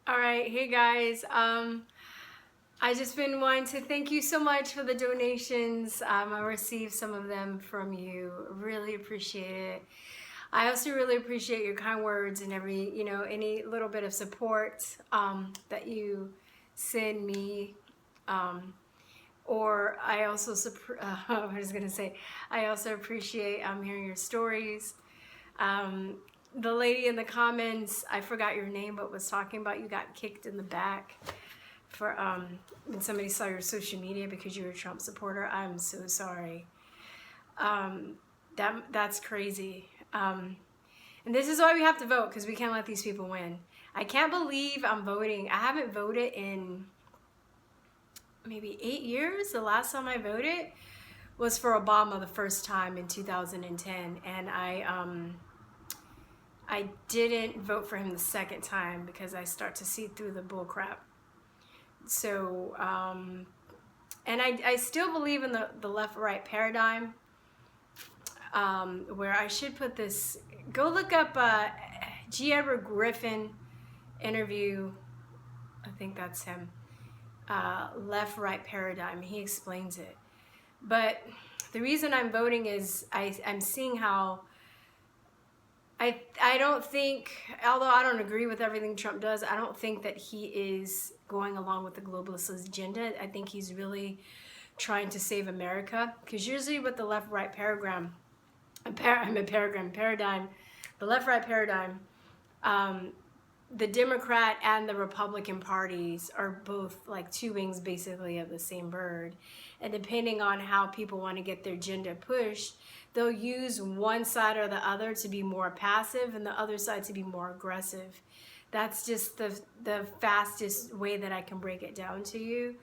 All right, hey guys. I just been wanting to thank you so much for the donations. I received some of them from you. Really appreciate it. I also really appreciate your kind words and any little bit of support that you send me. Or I also, I was gonna say, I also appreciate hearing your stories. The lady in the comments, I forgot your name, but was talking about you got kicked in the back for when somebody saw your social media because you were a Trump supporter. I'm so sorry. That's crazy. And this is why we have to vote, because we can't let these people win. I can't believe I'm voting. I haven't voted in maybe 8 years. The last time I voted was for Obama the first time in 2010, and I didn't vote for him the second time because I start to see through the bull crap. So, and I still believe in the left-right paradigm, where I should put this, go look up G. Edward Griffin interview, I think that's him, left-right paradigm. He explains it. But the reason I'm voting is I'm seeing how I don't think, although I don't agree with everything Trump does, I don't think that he is going along with the globalist agenda. I think he's really trying to save America, because usually with the left-right paradigm, the left-right paradigm, the Democrat and the Republican parties are both like two wings basically of the same bird. And depending on how people want to get their agenda pushed, they'll use one side or the other to be more passive and the other side to be more aggressive. That's just the fastest way that I can break it down to you.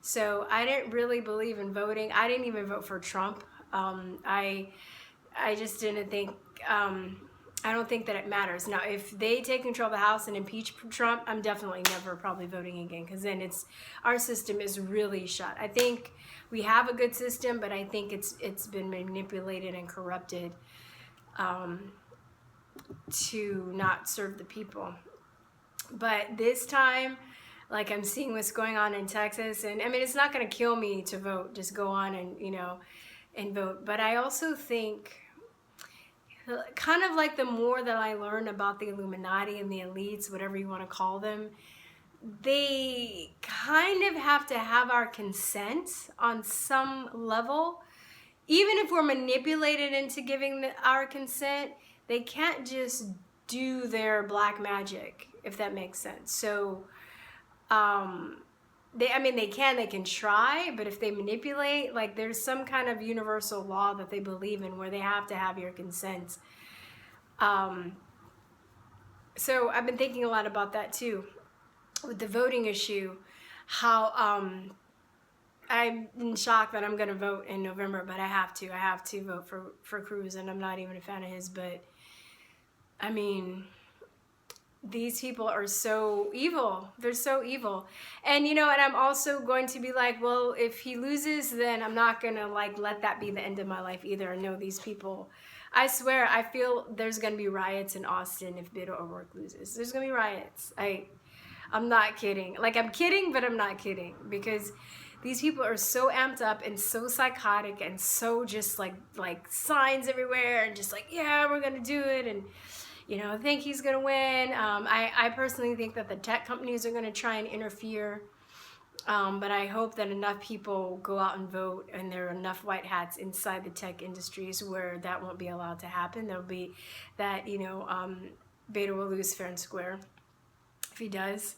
So I didn't really believe in voting. I didn't even vote for Trump. I just didn't think, I don't think that it matters. Now, if they take control of the House and impeach Trump, I'm definitely never probably voting again, because then our system is really shot. I think we have a good system, but I think it's been manipulated and corrupted to not serve the people. But this time, like, I'm seeing what's going on in Texas, and I mean, it's not going to kill me to vote. Just go on and and vote. But I also think, kind of like, the more that I learn about the Illuminati and the elites, whatever you want to call them, they kind of have to have our consent on some level. Even if we're manipulated into giving our consent, they can't just do their black magic, if that makes sense. So, they can try, but if they manipulate, like, there's some kind of universal law that they believe in where they have to have your consent. So I've been thinking a lot about that too, with the voting issue, how I'm in shock that I'm going to vote in November, but I have to vote for Cruz, and I'm not even a fan of his, but I mean, these people are so evil. They're so evil. And and I'm also going to be like, well, if he loses, then I'm not going to let that be the end of my life either. No, these people, I swear, I feel there's going to be riots in Austin if Beto O'Rourke loses. There's going to be riots. I'm not kidding. Like, I'm kidding, but I'm not kidding, because these people are so amped up and so psychotic and so just like signs everywhere and just like, yeah, we're going to do it. And I think he's going to win. I personally think that the tech companies are going to try and interfere. But I hope that enough people go out and vote, and there are enough white hats inside the tech industries where that won't be allowed to happen. There'll be that, Beto will lose fair and square if he does.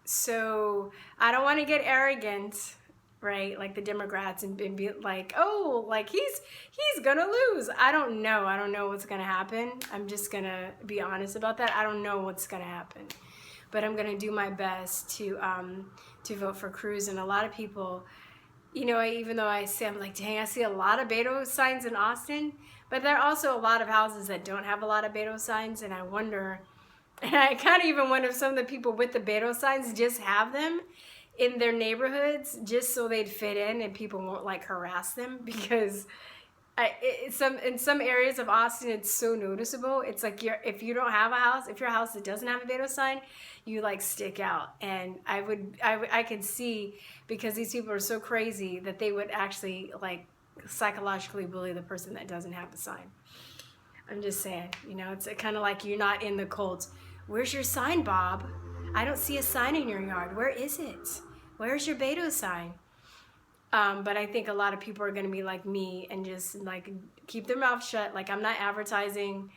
So I don't want to get arrogant, right, like the Democrats, and be like, oh, like he's gonna lose. I don't know what's gonna happen. I'm just gonna be honest about that. I don't know what's gonna happen, but I'm gonna do my best to vote for Cruz. And a lot of people, even though I'm like, dang, I see a lot of Beto signs in Austin, but there are also a lot of houses that don't have a lot of Beto signs, and I wonder, and I kind of even wonder if some of the people with the Beto signs just have them in their neighborhoods just so they'd fit in and people won't harass them, because in some areas of Austin, it's so noticeable. It's like if you don't have a house, if your house doesn't have a Beto sign, you like stick out. And I could see, because these people are so crazy, that they would actually like psychologically bully the person that doesn't have the sign. I'm just saying, you know, it's kind of like you're not in the cult. Where's your sign, Bob? I don't see a sign in your yard. Where is it? Where's your Beto sign? But I think a lot of people are going to be like me and just like keep their mouth shut. Like, I'm not advertising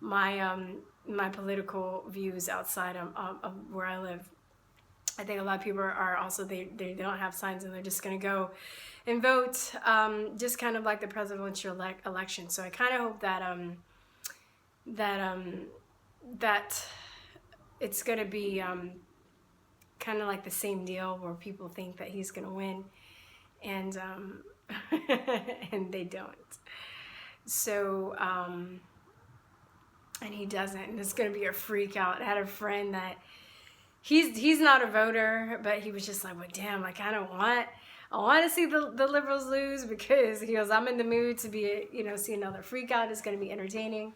my my political views outside of where I live. I think a lot of people are also, they don't have signs and they're just going to go and vote, just kind of like the presidential election. So I kind of hope that it's going to be kind of like the same deal where people think that he's going to win, and and they don't. So and he doesn't, and it's going to be a freak out. I had a friend that he's not a voter, but he was just like, well, damn, like I want to see the liberals lose, because he goes, I'm in the mood to be, you know, see another freak out. It's going to be entertaining.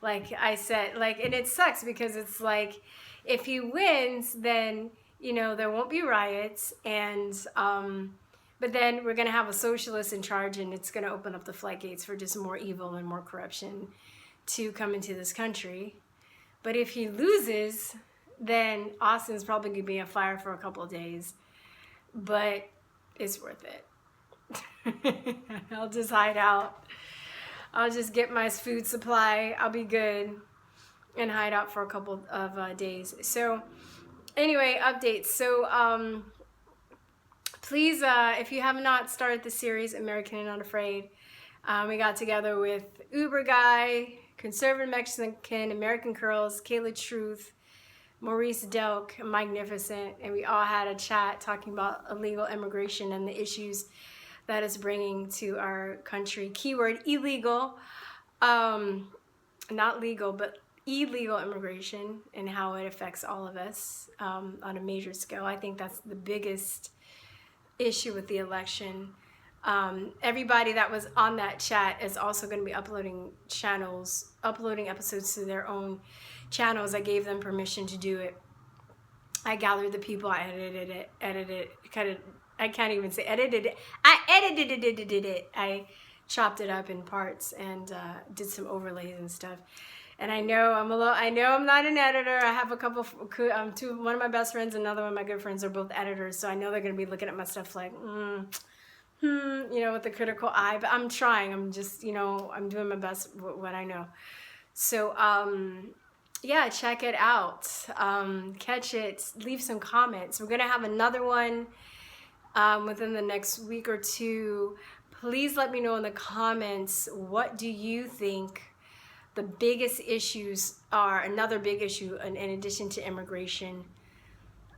Like I said, like, and it sucks because it's like, if he wins, then, you know, there won't be riots, and but then we're going to have a socialist in charge, and it's going to open up the floodgates for just more evil and more corruption to come into this country. But if he loses, then Austin's probably going to be on fire for a couple of days. But it's worth it. I'll just hide out. I'll just get my food supply. I'll be good and hide out for a couple of days. So anyway, updates. So please, if you have not started the series, American and Unafraid, we got together with Uber Guy, Conservative Mexican, American Curls, Kayla Truth, Maurice Delk, Magnificent, and we all had a chat talking about illegal immigration and the issues that it's bringing to our country. Keyword illegal, not legal, but illegal immigration, and how it affects all of us on a major scale. I think that's the biggest issue with the election. Everybody that was on that chat is also going to be uploading episodes to their own channels. I gave them permission to do it. I gathered the people, I edited it, I can't even say edited it. I edited it. I chopped it up in parts and did some overlays and stuff. And I know I'm not an editor. I have a couple, one of my best friends, another one of my good friends are both editors. So I know they're going to be looking at my stuff like, you know, with a critical eye. But I'm trying. I'm just, you know, I'm doing my best with what I know. So, yeah, check it out. Catch it. Leave some comments. We're going to have another one within the next week or two. Please let me know in the comments, what do you think the biggest issues are, another big issue in addition to immigration,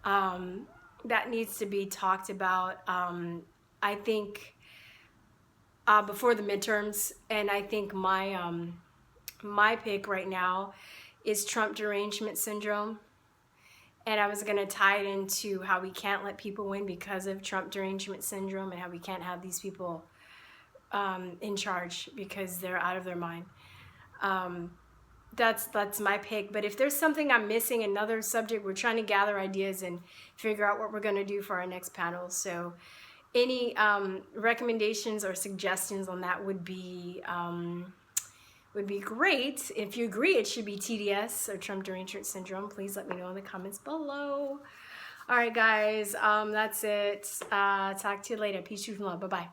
that needs to be talked about. I think before the midterms, and I think my pick right now is Trump derangement syndrome. And I was going to tie it into how we can't let people win because of Trump derangement syndrome, and how we can't have these people in charge because they're out of their mind. That's my pick. But if there's something I'm missing, another subject, we're trying to gather ideas and figure out what we're going to do for our next panel. So any recommendations or suggestions on that would be great. If you agree it should be TDS or Trump derangement syndrome, please let me know in the comments below. All right, guys, that's it. Talk to you later. Peace, truth, and love. Bye-bye.